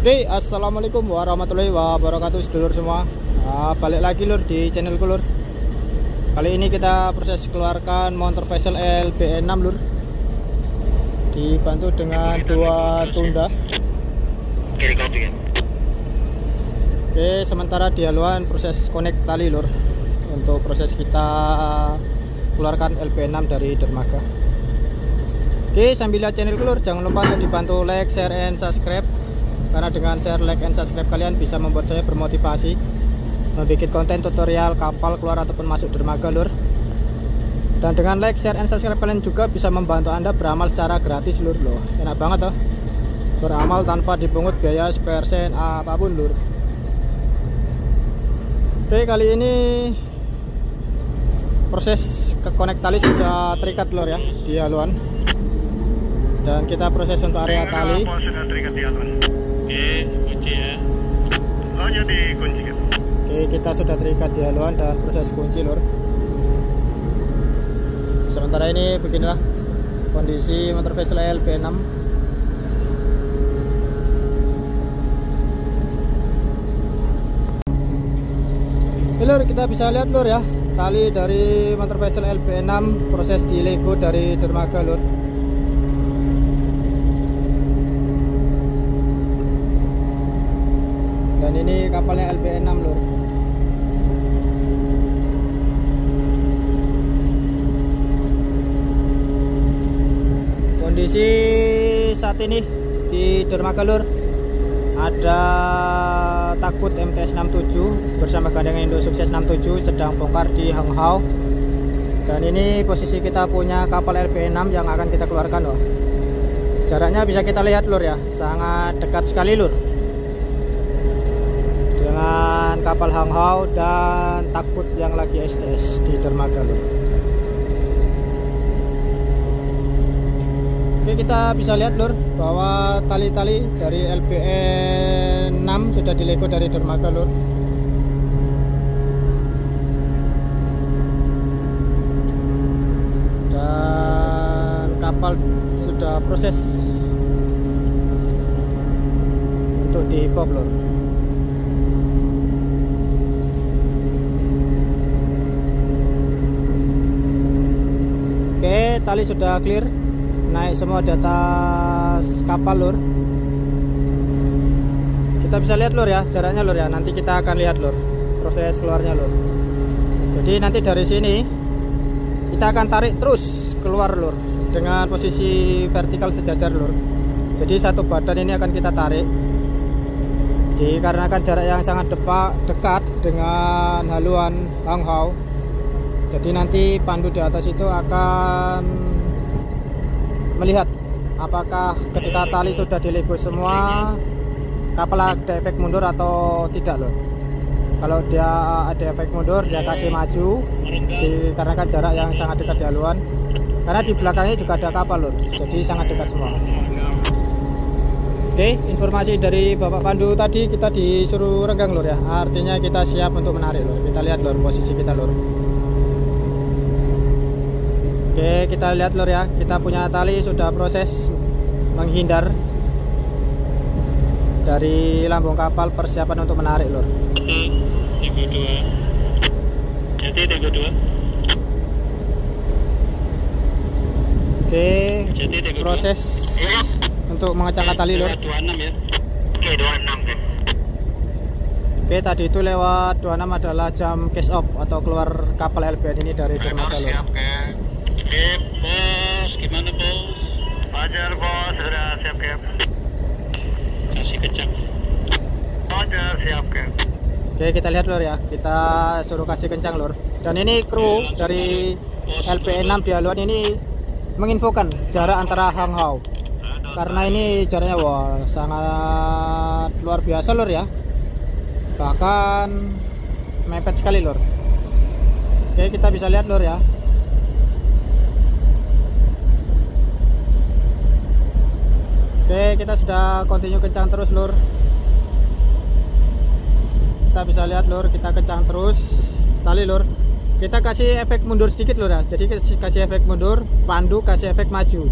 Oke, assalamualaikum warahmatullahi wabarakatuh sedulur semua. Balik lagi lur di channelku lur. Kali ini kita proses keluarkan motor Vessel LB6 lur, dibantu dengan dua tunda. Oke, sementara di haluan proses connect tali lur, untuk proses kita keluarkan LB6 dari dermaga. Oke, sambil lihat channelku lur, jangan lupa untuk dibantu like, share, and subscribe. Karena dengan share, like, and subscribe kalian bisa membuat saya bermotivasi membuat konten tutorial kapal keluar ataupun masuk dermaga lur. Dan dengan like, share, and subscribe kalian juga bisa membantu Anda beramal secara gratis lur. Loh, enak banget toh, beramal tanpa dipungut biaya sepersen apapun lur. Oke, kali ini proses connect tali sudah terikat lur ya di haluan. Dan kita proses untuk area tali. Oke, kunci ya. Hanya dikunci. Oke, kita sudah terikat di haluan dan proses kunci lur. Sementara ini beginilah kondisi motor Vessel LB6. Lur, kita bisa lihat lur ya, tali dari motor Vessel LB6 proses di lego dari dermaga lur. Dan ini kapalnya LB6 lur. Kondisi saat ini di dermaga lur, ada takut MT67 bersama gandengan Indo Sukses 67 sedang bongkar di Hang Hau. Dan ini posisi kita punya kapal LB6 yang akan kita keluarkan loh. Jaraknya bisa kita lihat lur ya, sangat dekat sekali lur dengan kapal Hang Hau dan takut yang lagi STS di dermaga lur. Oke, kita bisa lihat lur bahwa tali-tali dari LB6 sudah dilego dari dermaga lur. Dan kapal sudah proses untuk dihipop lur. Oke, tali sudah clear, naik semua di atas kapal lur. Kita bisa lihat lur ya, jaraknya lur ya. Nanti kita akan lihat lur proses keluarnya lur. Jadi nanti dari sini kita akan tarik terus keluar lur dengan posisi vertikal sejajar lur. Jadi satu badan ini akan kita tarik. Dikarenakan jarak yang sangat dekat dengan haluan Hang Hau, jadi nanti pandu di atas itu akan melihat apakah ketika tali sudah dilego semua kapal ada efek mundur atau tidak loh. Kalau dia ada efek mundur, dia kasih maju dikarenakan jarak yang sangat dekat di haluan. Karena di belakangnya juga ada kapal loh, jadi sangat dekat semua. Oke, informasi dari Bapak Pandu tadi kita disuruh renggang lur ya. Artinya kita siap untuk menarik lur. Kita lihat lur posisi kita lur. Oke, kita lihat lur ya, kita punya tali sudah proses menghindar dari lambung kapal, persiapan untuk menarik lur. Jadi Tego 2. Oke, proses untuk mengecangkan tali lur. 26 ya. Oke, 26 ya. Oke, tadi itu lewat 26 adalah jam case off atau keluar kapal LB ini dari dermaga lur. Oke, bos, gimana bos? Wajar bos, sudah siap cap. Kasih kencang. Wajar siap cap. Oke, kita lihat lur ya, kita suruh kasih kencang lur. Dan ini kru dari LB6 di haluan ini menginfokan jarak antara Hang Hau. Karena ini jaraknya wah sangat luar biasa lur ya, bahkan mepet sekali lur. Oke, kita bisa lihat lur ya. Oke, kita sudah continue kencang terus lur. Kita bisa lihat lur, kita kencang terus tali lur. Kita kasih efek mundur sedikit lur ya. Jadi kasih efek mundur, pandu kasih efek maju.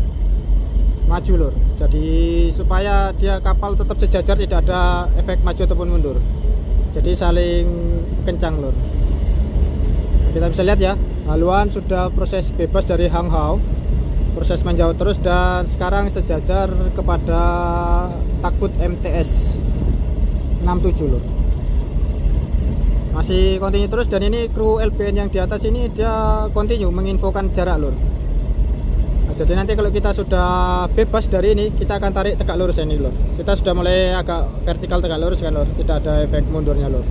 maju lur. Jadi supaya dia kapal tetap sejajar, tidak ada efek maju ataupun mundur. Jadi saling kencang lur. Kita bisa lihat ya, haluan sudah proses bebas dari hang hau, proses menjauh terus, dan sekarang sejajar kepada takbut MTS 67 lur. Masih continue terus, dan ini kru LPN yang di atas ini dia continue menginfokan jarak lur. Nah, jadi nanti kalau kita sudah bebas dari ini, kita akan tarik tegak lurus ini lur. Kita sudah mulai agak vertikal tegak lurus kan lur, tidak ada efek mundurnya lur.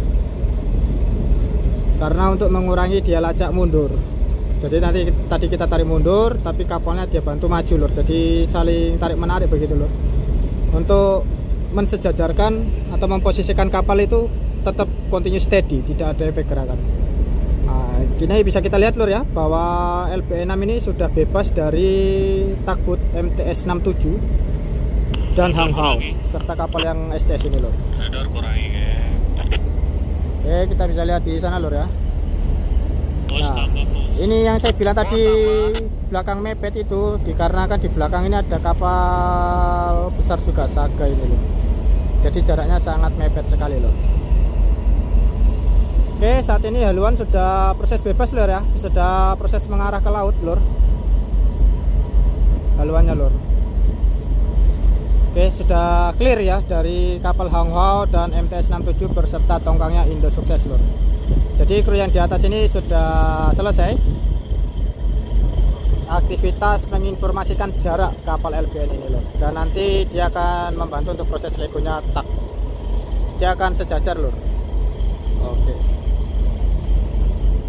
Karena untuk mengurangi dia lacak mundur. Jadi nanti tadi kita tarik mundur, tapi kapalnya dia bantu maju lur. Jadi saling tarik menarik begitu lur. Untuk mensejajarkan atau memposisikan kapal itu tetap continue steady, tidak ada efek gerakan. Nah, gini bisa kita lihat lur ya, bahwa LPN6 ini sudah bebas dari takbut MTS 67 dan hang hau serta kapal yang STS ini lur. Oke, kita bisa lihat di sana lur ya. Nah, ini yang saya bilang tadi belakang mepet itu dikarenakan di belakang ini ada kapal besar juga, Saga ini lur. Jadi jaraknya sangat mepet sekali lur. Oke, saat ini haluan sudah proses bebas lur ya, sudah proses mengarah ke laut lur. Haluannya lur. Oke, sudah clear ya dari kapal hang hau dan MTS 67 berserta tongkangnya Indo Sukses lur. Jadi kru yang di atas ini sudah selesai aktivitas menginformasikan jarak kapal LPN ini lur. Dan nanti dia akan membantu untuk proses legonya tak. Dia akan sejajar lur. Oke.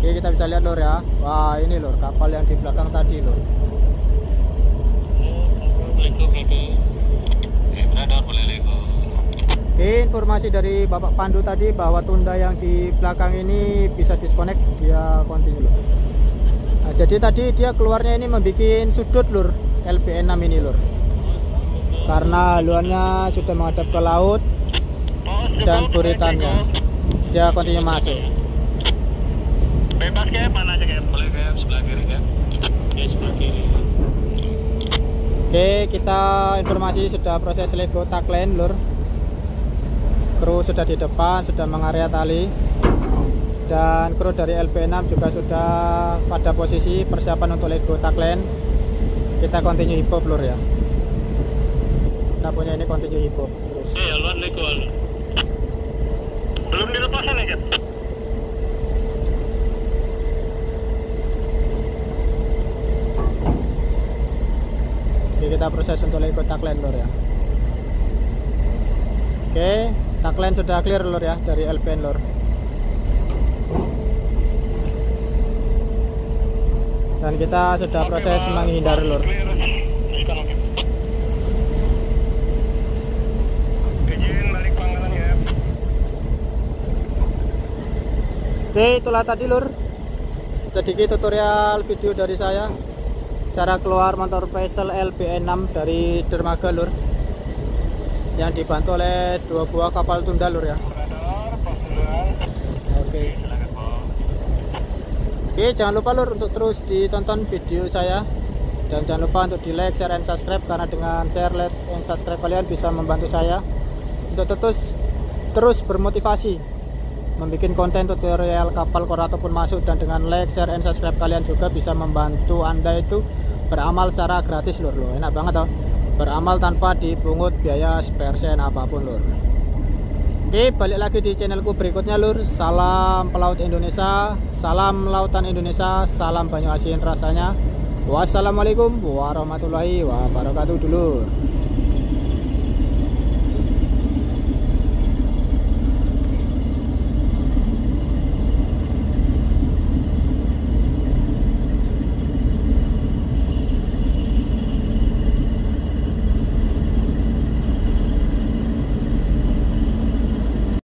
Oke, kita bisa lihat lur ya. Wah, ini lur kapal yang di belakang tadi lur. Oke, informasi dari Bapak Pandu tadi bahwa tunda yang di belakang ini bisa disconnect, dia continue lur. Nah, jadi tadi dia keluarnya ini membuat sudut lur LPN6 ini lur. Karena haluannya sudah menghadap ke laut dan buritannya, dia continue masuk. Bebas kayak mana aja kayak? Boleh kayak sebelah kiri kan? Ya sebelah kiri. Oke, kita informasi sudah proses lego tagline lur. Kru sudah di depan, sudah mengaria tali, dan kru dari LP6 juga sudah pada posisi persiapan untuk lego tagline. Kita continue hip hop lur ya. Kita punya ini continue hip hop terus. Haluan lego belum dilepasan ya, Oke, kita proses untuk lego tagline lur ya. Oke, tagline sudah clear lur ya dari LPN lur. Dan kita sudah proses menghindar lur. Oke, itulah tadi lur sedikit tutorial video dari saya cara keluar motor vessel LPN6 dari dermaga lur, yang dibantu oleh 2 buah kapal tunda lur ya. Oke. Oke, jangan lupa lur untuk terus ditonton video saya, dan jangan lupa untuk di like, share, and subscribe, karena dengan share, like, and subscribe kalian bisa membantu saya untuk terus bermotivasi membuat konten tutorial kapal core ataupun masuk. Dan dengan like, share, and subscribe kalian juga bisa membantu Anda itu beramal secara gratis lur. Enak banget toh, beramal tanpa dipungut biaya spare sen apapun lur. Oke, balik lagi di channelku berikutnya lur. Salam pelaut Indonesia, salam lautan Indonesia, salam banyu asin rasanya. Wassalamualaikum warahmatullahi wabarakatuh dulur.